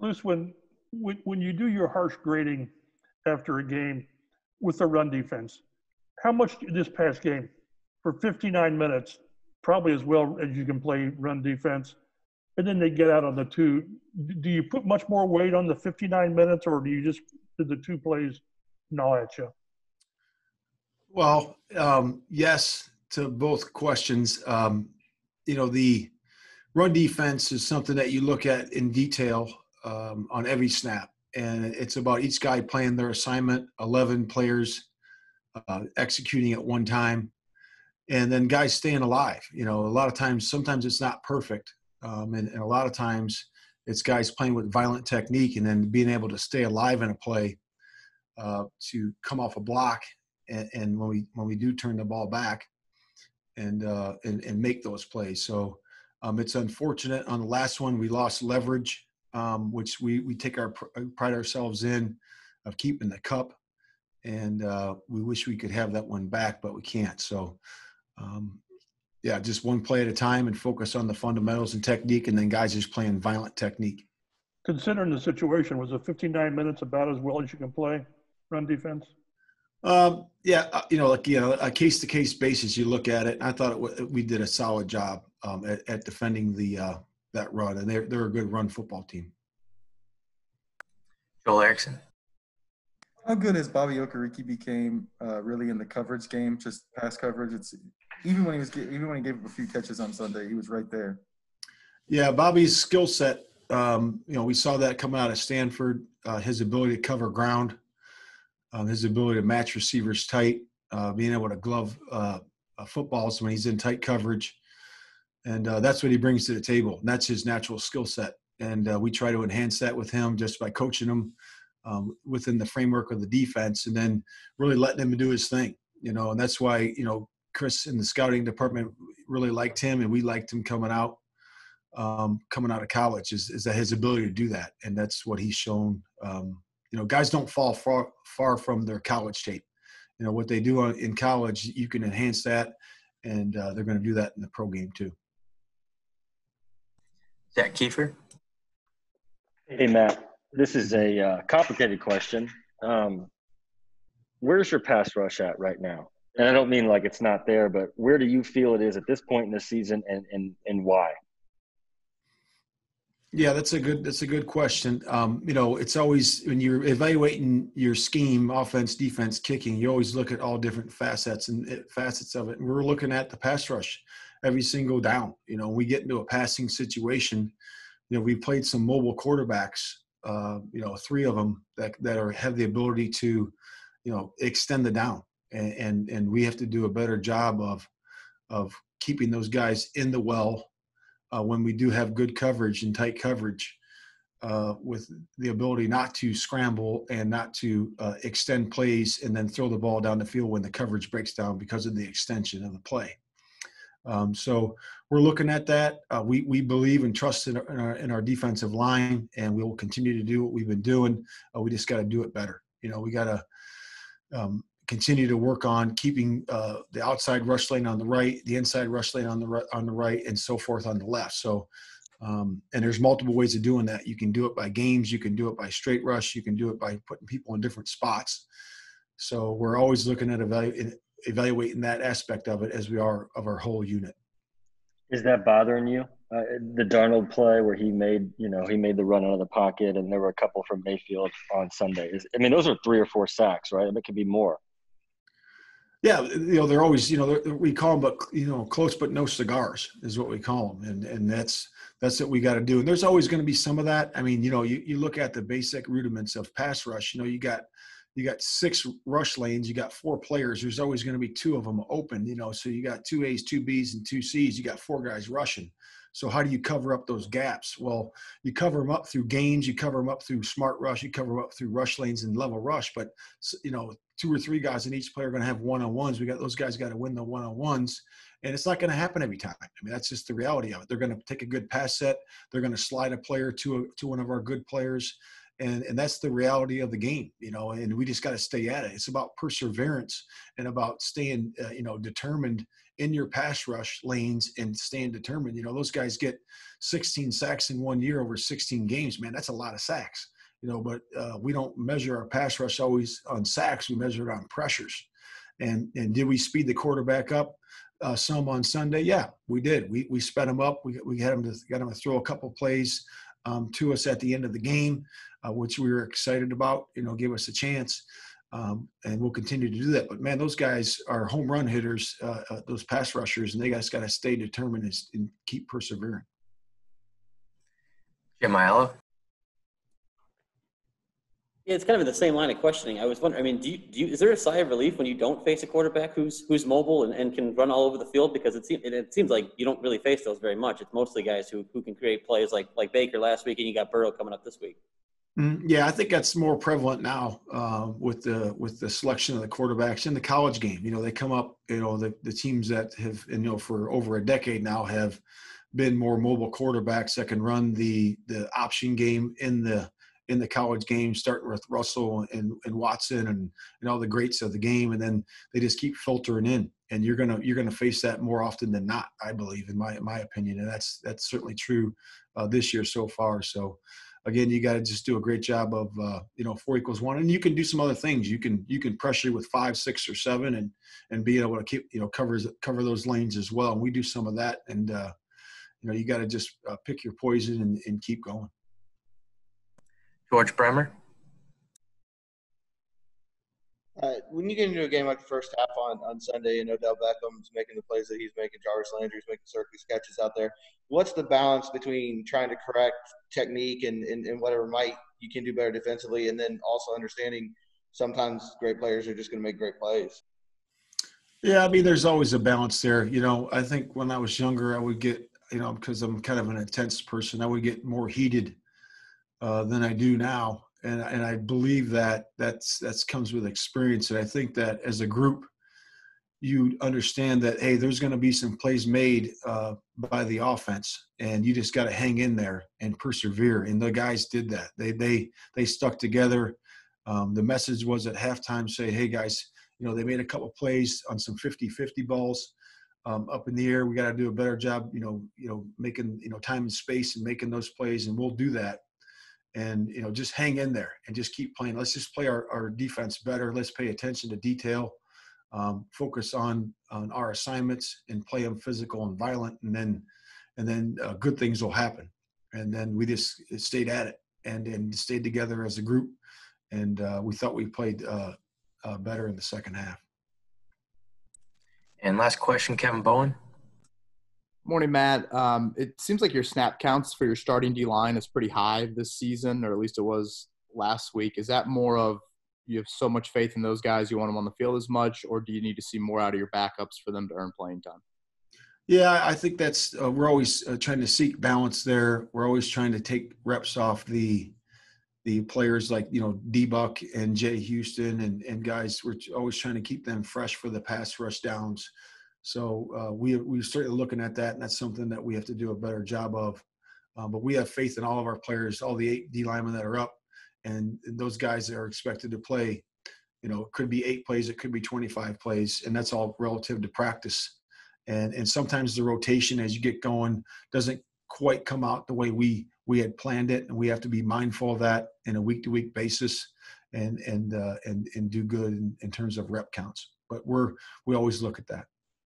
Bruce, when you do your harsh grading after a game with the run defense, how much this past game for 59 minutes, probably as well as you can play run defense, and then they get out on the two. Do you put much more weight on the 59 minutes, or did the two plays gnaw at you? Well, yes to both questions. The run defense is something that you look at in detail on every snap. And it's about each guy playing their assignment, 11 players executing at one time, and then guys staying alive. A lot of times, sometimes it's not perfect. And a lot of times it's guys playing with violent technique and then being able to stay alive in a play to come off a block. And when we do turn the ball back and make those plays. So it's unfortunate on the last one, we lost leverage, which we take pride ourselves in of keeping the cup. And we wish we could have that one back, but we can't. So just one play at a time and focus on the fundamentals and technique, and then guys just playing violent technique. Considering the situation, was it 59 minutes about as well as you can play run defense? A case-to-case basis, you look at it, and I thought we did a solid job at defending that run, and they're a good run football team. Joel Erickson. How good has Bobby Okereke became really in the coverage game, just pass coverage? It's even when he gave up a few catches on Sunday, he was right there. Yeah, Bobby's skill set. We saw that coming out of Stanford. His ability to cover ground, his ability to match receivers tight, being able to glove footballs when he's in tight coverage, and that's what he brings to the table. And that's his natural skill set, and we try to enhance that with him just by coaching him within the framework of the defense, and then really letting him do his thing. And that's why Chris in the scouting department really liked him, and we liked him coming out of college. Is that his ability to do that, and that's what he's shown. Guys don't fall far from their college tape. What they do in college, you can enhance that, and they're going to do that in the pro game too. Zach Kiefer. Hey, Matt. This is a complicated question. Where's your pass rush at right now? And I don't mean like it's not there, but where do you feel it is at this point in the season, and why? Yeah, that's a good question. It's always when you're evaluating your scheme, offense, defense, kicking, you always look at all different facets of it. And we're looking at the pass rush every single down. We get into a passing situation. We played some mobile quarterbacks. 3 of them that have the ability to, extend the down, and we have to do a better job of keeping those guys in the well when we do have good coverage and tight coverage, with the ability not to scramble and not to extend plays and then throw the ball down the field when the coverage breaks down because of the extension of the play. So we're looking at that. We believe and trust in our defensive line, and we will continue to do what we've been doing. We just got to do it better. We got to continue to work on keeping the outside rush lane on the right, the inside rush lane on the right, and so forth on the left. So, and there's multiple ways of doing that. You can do it by games. You can do it by straight rush. You can do it by putting people in different spots. So we're always looking at evaluating that aspect of it as we are of our whole unit. Is that bothering you? The Darnold play where he made the run out of the pocket, and there were a couple from Mayfield on Sunday. Those are 3 or 4 sacks, right? It could be more. Yeah, they're always, we call them, but close but no cigars is what we call them, and that's what we got to do. And there's always going to be some of that. You look at the basic rudiments of pass rush. You got 6 rush lanes. You got 4 players. There's always going to be 2 of them open. So you got 2 A's, 2 B's, and 2 C's. You got 4 guys rushing. So how do you cover up those gaps? Well, you cover them up through games. You cover them up through smart rush. You cover them up through rush lanes and level rush. But 2 or 3 guys in each player are going to have one-on-ones. Those guys got to win the one-on-ones, and it's not going to happen every time. That's just the reality of it. They're going to take a good pass set. They're going to slide a player to one of our good players. And that's the reality of the game, and we just got to stay at it. It's about perseverance and about staying, determined in your pass rush lanes and staying determined. You know, those guys get 16 sacks in 1 year over 16 games, man. That's a lot of sacks, you know, but we don't measure our pass rush always on sacks. We measure it on pressures. And did we speed the quarterback up some on Sunday? Yeah, we did. We sped him up. We got him to throw a couple plays to us at the end of the game, which we were excited about, you know, give us a chance. And we'll continue to do that. But, man, those guys are home run hitters, those pass rushers, and they guys got to stay determined and keep persevering. Jim Aiello? Yeah, it's kind of in the same line of questioning. I was wondering, I mean, is there a sigh of relief when you don't face a quarterback who's mobile and can run all over the field? Because it seems like you don't really face those very much. It's mostly guys who can create plays like Baker last week, and you got Burrow coming up this week. Yeah, I think that's more prevalent now with the selection of the quarterbacks in the college game. You know, they come up, you know, the teams that have, you know, for over a decade now have been more mobile quarterbacks that can run the option game in the college game, starting with Russell and Watson and all the greats of the game, and then they just keep filtering in. And you're gonna face that more often than not, I believe, in my opinion, and that's certainly true this year so far. So again, you got to just do a great job of 4 = 1, and you can do some other things. You can pressure with 5, 6, or 7, and be able to keep cover those lanes as well. And we do some of that, and you got to just pick your poison and keep going. George Bremer? When you get into a game like the first half on Sunday, and Odell Beckham's making the plays that he's making, Jarvis Landry's making circus catches out there, what's the balance between trying to correct technique and whatever might you can do better defensively, and then also understanding sometimes great players are just going to make great plays? Yeah, I mean, there's always a balance there. You know, I think when I was younger, I would get, because I'm kind of an intense person, I would get more heated than I do now. And I believe that's comes with experience. And I think that as a group, you understand that, hey, there's going to be some plays made by the offense, and you just got to hang in there and persevere. And the guys did that. They stuck together. The message was at halftime, say, hey, guys, they made a couple of plays on some 50-50 balls up in the air. We got to do a better job, making, time and space and making those plays, and we'll do that. And, just hang in there and just keep playing. Let's just play our defense better. Let's pay attention to detail, focus on our assignments and play them physical and violent. And then good things will happen. And then we just stayed at it and stayed together as a group. And we thought we played better in the second half. And last question, Kevin Bowen. Morning, Matt. It seems like your snap counts for your starting D-line is pretty high this season, or at least it was last week. Is that more of you have so much faith in those guys, you want them on the field as much, or do you need to see more out of your backups for them to earn playing time? Yeah, I think that's we're always trying to seek balance there. We're always trying to take reps off the players like, D-Buck and Jay Houston and guys. We're always trying to keep them fresh for the pass rush downs. So we're certainly looking at that, and that's something that we have to do a better job of. But we have faith in all of our players, all the 8 D linemen that are up, and those guys that are expected to play. It could be 8 plays, it could be 25 plays, and that's all relative to practice. And sometimes the rotation as you get going doesn't quite come out the way we had planned it, and we have to be mindful of that in a week-to-week basis and do good in terms of rep counts. But we always look at that.